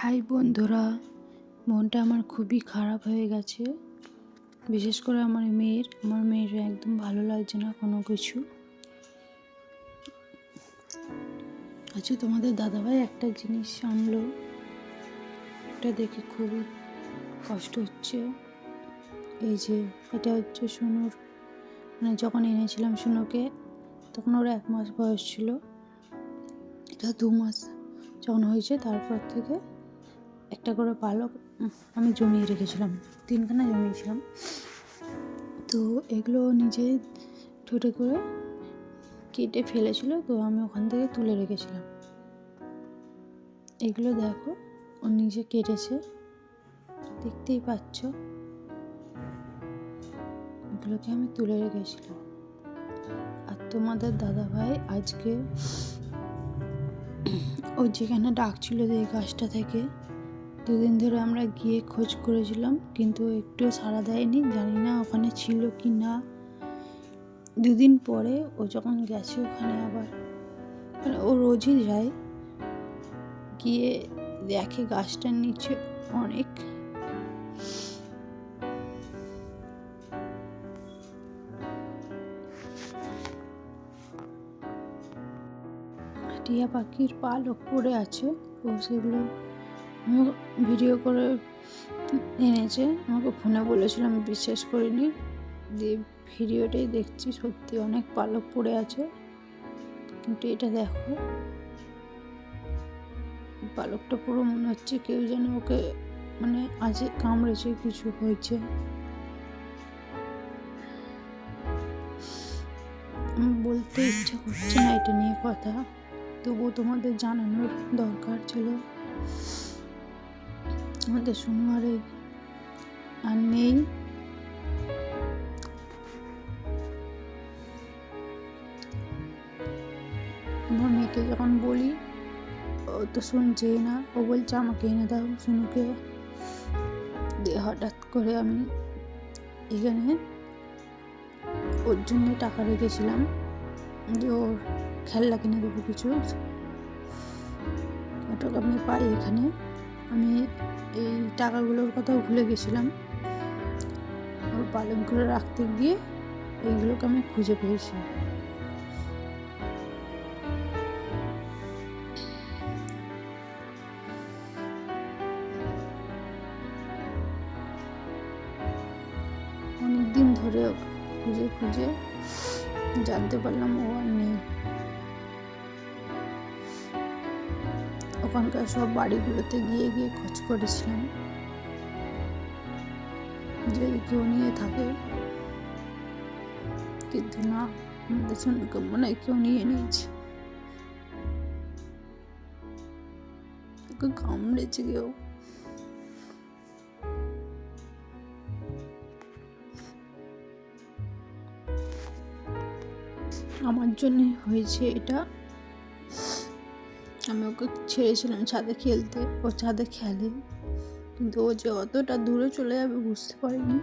High বন্ধুরা, মনটা আমার খুবই খারাপ হয়ে গেছে। বিশেষ করে আমার মেয়ের একদম ভালো লাগছে না কোনো কিছু। আচ্ছা, তোমাদের দাদাভাই একটা জিনিস আনলো, এটা দেখে খুবই কষ্ট হচ্ছে। এই যে এটা হচ্ছে সুনুর, মানে যখন এনেছিলাম সুনুকে তখন ওর 1 মাস বয়স ছিল। এটা 2 মাস যখন হয়েছে তারপর থেকে একটা করে পালক আমি জমিয়ে রেখেছিলাম, 3খানা জমিয়েছিলাম। তো এগুলো নিজে ঠোঁটে করে কেটে ফেলেছিল, তো আমি ওখান থেকে তুলে রেখেছিলাম। এগুলো দেখো, ও নিজে কেটেছে, দেখতেই পাচ্ছ। এগুলোকে আমি তুলে রেখেছিলাম। আর তোমাদের দাদাভাই আজকে ও যেখানে ডাকছিল যে এই গাছটা থেকে, 2 দিন ধরে আমরা গিয়ে খোঁজ করেছিলাম, কিন্তু একটুও সাড়া দেয়নি। জানি না ওখানে ছিল কি না। 2 দিন পরে ও যখন গেছে ওখানে, আবার মানে ও রোজই যায়, গিয়ে দেখে গাছটার নিচে অনেক টিয়া পাখির পালক পড়ে আছে। ও সেগুলো ভিডিও করে এনেছে, আমাকে ফোনে বলেছিল, আমি বিশ্বাস করিনি। দিয়ে ভিডিওটাই দেখছি, সত্যি অনেক পালক পড়ে আছে। কিন্তু এটা দেখো, পালকটা পুরো মনে হচ্ছে কেউ যেন ওকে মানে আজ কামড়েছে, কিছু হয়েছে। আমি বলতে ইচ্ছা করছে না এটা নিয়ে কথা, তবুও তোমাদের জানানোর দরকার ছিল। আমাদের শুনু আর নেই। আমার মেয়েকে যখন বলি ও তো শুনছেই না, ও বলছে আমাকে এনে দাও শুনুকে। দিয়ে হঠাৎ করে আমি এখানে ওর জন্য টাকা রেখেছিলাম যে ওর খেলনা কিনে দেবো কিছু, ওটাকে আমি পাই এখানে। আমি এই টাকাগুলোর কথাও ভুলে গেছিলাম। ওর পালকগুলো রাখতে গিয়ে এইগুলোকে আমি খুঁজে পেয়েছি। অনেকদিন ধরে খুঁজে খুঁজে জানতে পারলাম ও আর নেই। ওখানকার সব বাড়িগুলোতে গিয়ে গিয়ে খোঁজ করেছিলাম, যদি কেউ নিয়ে থাকে, কিন্তু না, আমাদের শুনুকে মনে হয় কেউ নিয়ে নিয়েছে। ওকে কামড়েছে কেউ। আমার জন্য হয়েছে এটা। আমি ওকে ছেড়েছিলাম ছাদে খেলতে, ও ছাদে খেলে, কিন্তু ও যে অতটা দূরে চলে যাবে বুঝতে পারিনি।